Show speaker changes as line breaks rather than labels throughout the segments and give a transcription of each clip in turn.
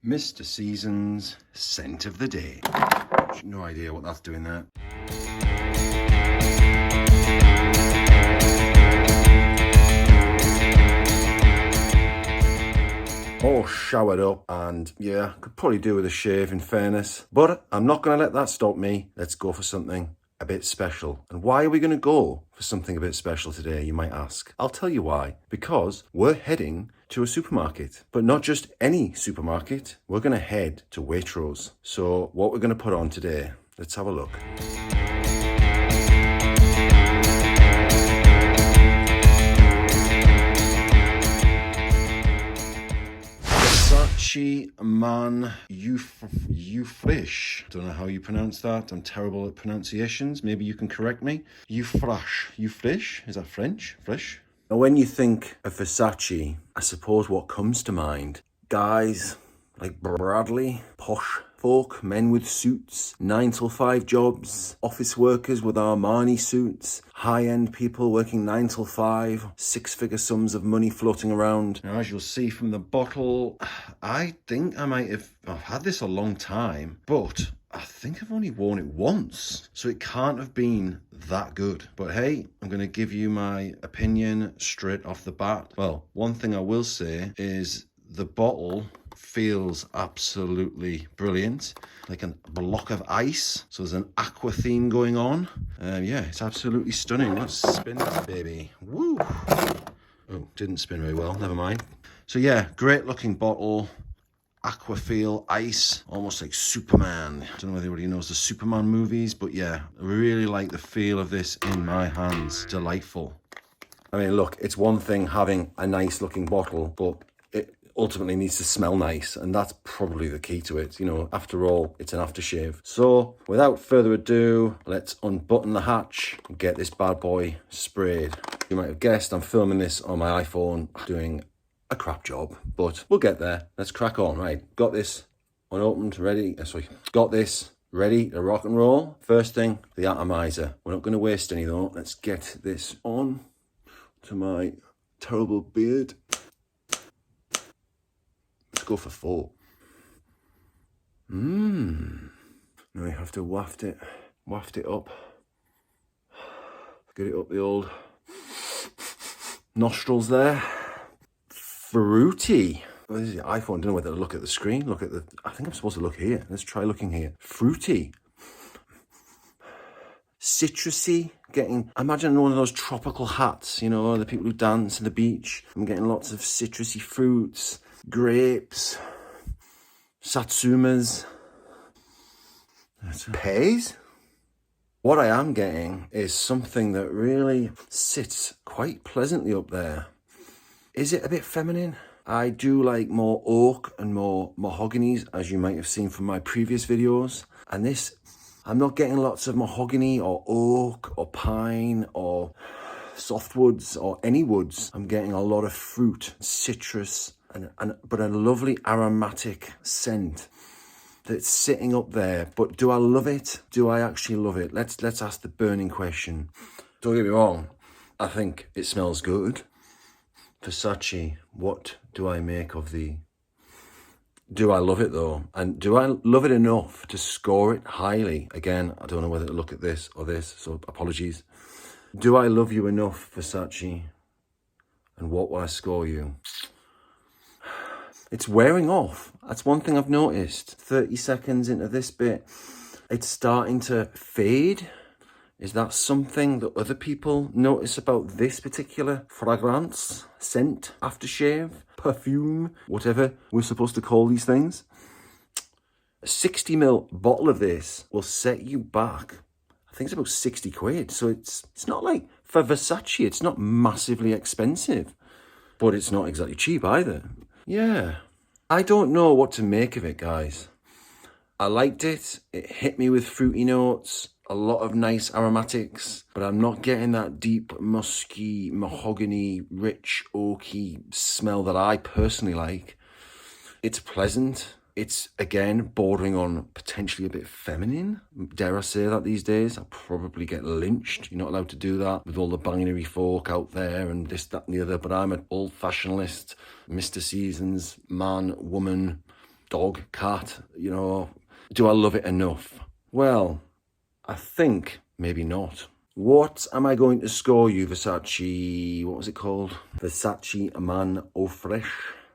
Mr. Season's scent of the day. No idea what that's doing there. All showered up, and yeah, could probably do with a shave in fairness. But I'm not going to let that stop me. Let's go for something a bit special. And why are we going to go for something a bit special today, you might ask? I'll tell you why. Because we're heading to a supermarket, but not just any supermarket. We're going to head to Waitrose. So what we're going to put on today, let's have a look. Versace Man Eufresh. Don't know how you pronounce that. I'm terrible at pronunciations. Maybe you can correct me. Eufresh. Is that French? Fresh? Now, when you think of Versace, I suppose what comes to mind, guys like Bradley, posh folk, men with suits, 9 till 5 jobs, office workers with Armani suits, high-end people working 9 till 5, 6-figure sums of money floating around. Now, as you'll see from the bottle, I think I've had this a long time, but I think I've only worn it once, so it can't have been that good. But hey, I'm going to give you my opinion straight off the bat. Well, one thing I will say is the bottle feels absolutely brilliant, like a block of ice. So there's an aqua theme going on. Yeah, it's absolutely stunning. Let's spin that baby. Woo! Oh, didn't spin very well. Never mind. So yeah, great looking bottle. Aqua feel, ice, almost like Superman. I don't know whether anybody knows the Superman movies, but yeah, I really like the feel of this in my hands. Delightful. I mean, look, it's one thing having a nice looking bottle, but it ultimately needs to smell nice, and that's probably the key to it. You know, after all, it's an aftershave. So without further ado, let's unbutton the hatch and get this bad boy sprayed. You might have guessed I'm filming this on my iPhone, doing a crap job, but we'll get there. Let's crack on. Right, got this unopened, ready. Got this ready to rock and roll. First thing, the atomizer. We're not going to waste any though. Let's get this on to my terrible beard. Let's go for 4. Now we have to waft it up. Get it up the old nostrils there. Fruity. Well, this is the iPhone. I don't know whether to look at the screen. I think I'm supposed to look here. Let's try looking here. Fruity. Citrusy. Imagine one of those tropical hats, you know, the people who dance on the beach. I'm getting lots of citrusy fruits, grapes, satsumas, pears. What I am getting is something that really sits quite pleasantly up there. Is it a bit feminine? I do like more oak and more mahoganies, as you might have seen from my previous videos. And this, I'm not getting lots of mahogany or oak or pine or softwoods or any woods. I'm getting a lot of fruit, citrus, but a lovely aromatic scent that's sitting up there. But do I love it? Do I actually love it? Let's ask the burning question. Don't get me wrong, I think it smells good. Versace, what do I make of do I love it though? And do I love it enough to score it highly? Again, I don't know whether to look at this or this, so apologies. Do I love you enough, Versace? And what will I score you? It's wearing off. That's one thing I've noticed. 30 seconds into this bit, it's starting to fade. Is that something that other people notice about this particular fragrance, scent, aftershave, perfume, whatever we're supposed to call these things? A 60ml bottle of this will set you back, I think it's about 60 quid. So it's not like, for Versace, it's not massively expensive, but it's not exactly cheap either. Yeah, I don't know what to make of it, guys. I liked it. It hit me with fruity notes. A lot of nice aromatics, but I'm not getting that deep, musky, mahogany, rich, oaky smell that I personally like. It's pleasant. It's, again, bordering on potentially a bit feminine. Dare I say that these days? I'll probably get lynched. You're not allowed to do that with all the binary folk out there and this, that and the other, but I'm an old-fashionalist, Mr. Seasons, man, woman, dog, cat, you know. Do I love it enough? Well, I think maybe not. What am I going to score you, Versace? What was it called? Versace Man Eau Fresh.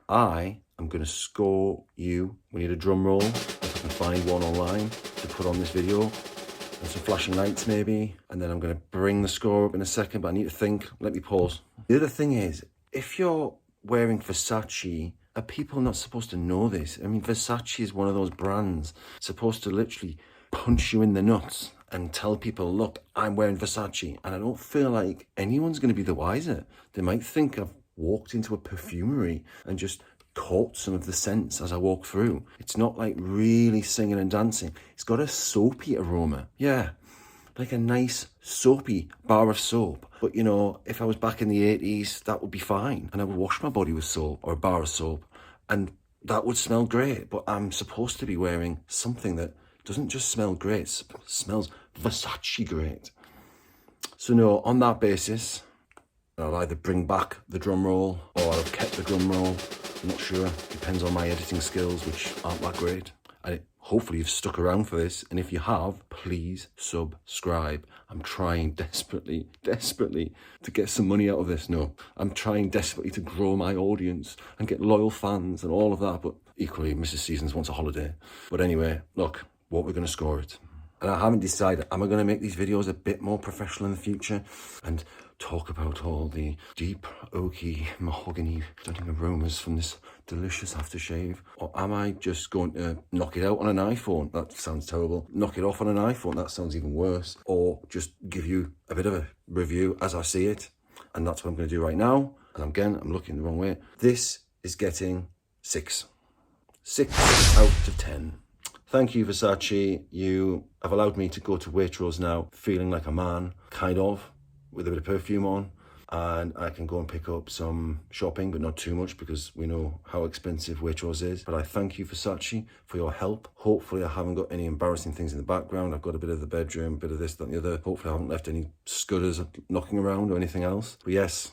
I am going to score you. We need a drum roll, if I can find one online to put on this video. And some flashing lights maybe. And then I'm going to bring the score up in a second, but I need to think. Let me pause. The other thing is, if you're wearing Versace, are people not supposed to know this? I mean, Versace is one of those brands supposed to literally punch you in the nuts and tell people, look, I'm wearing Versace. And I don't feel like anyone's going to be the wiser. They might think I've walked into a perfumery and just caught some of the scents as I walk through. It's not like really singing and dancing. It's got a soapy aroma. Yeah, like a nice soapy bar of soap. But you know, if I was back in the 80s, that would be fine. And I would wash my body with soap or a bar of soap. And that would smell great. But I'm supposed to be wearing something that doesn't just smell great, it smells Versace great. So no, on that basis, I'll either bring back the drum roll or I'll have kept the drum roll. I'm not sure. Depends on my editing skills, which aren't that great. And hopefully you've stuck around for this. And if you have, please subscribe. I'm trying desperately to get some money out of this. No, I'm trying desperately to grow my audience and get loyal fans and all of that. But equally, Mrs. Seasons wants a holiday. But anyway, look, what we're going to score it. And I haven't decided, am I going to make these videos a bit more professional in the future and talk about all the deep, oaky, mahogany, stunning aromas from this delicious aftershave? Or am I just going to knock it out on an iPhone? That sounds terrible. Knock it off on an iPhone, that sounds even worse. Or just give you a bit of a review as I see it. And that's what I'm going to do right now. And again, I'm looking the wrong way. This is getting 6. 6 out of 10. Thank you, Versace. You have allowed me to go to Waitrose now, feeling like a man, kind of, with a bit of perfume on. And I can go and pick up some shopping, but not too much because we know how expensive Waitrose is. But I thank you, Versace, for your help. Hopefully I haven't got any embarrassing things in the background. I've got a bit of the bedroom, a bit of this, that, and the other. Hopefully I haven't left any scudders knocking around or anything else. But yes,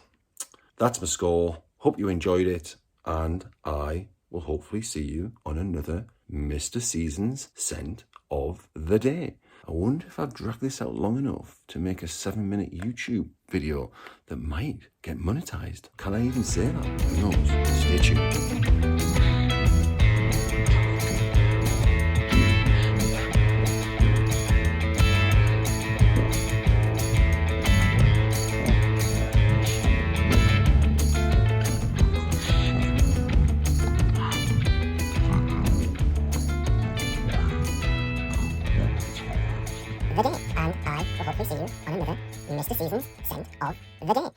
that's my score. Hope you enjoyed it. And I will hopefully see you on another Mr. Seasons scent of the day. I wonder if I've dragged this out long enough to make a 7-minute YouTube video that might get monetized. Can I even say that? Who knows? Stay tuned.
The day, and I will hopefully see you on another Mr. Seasons scent of the day.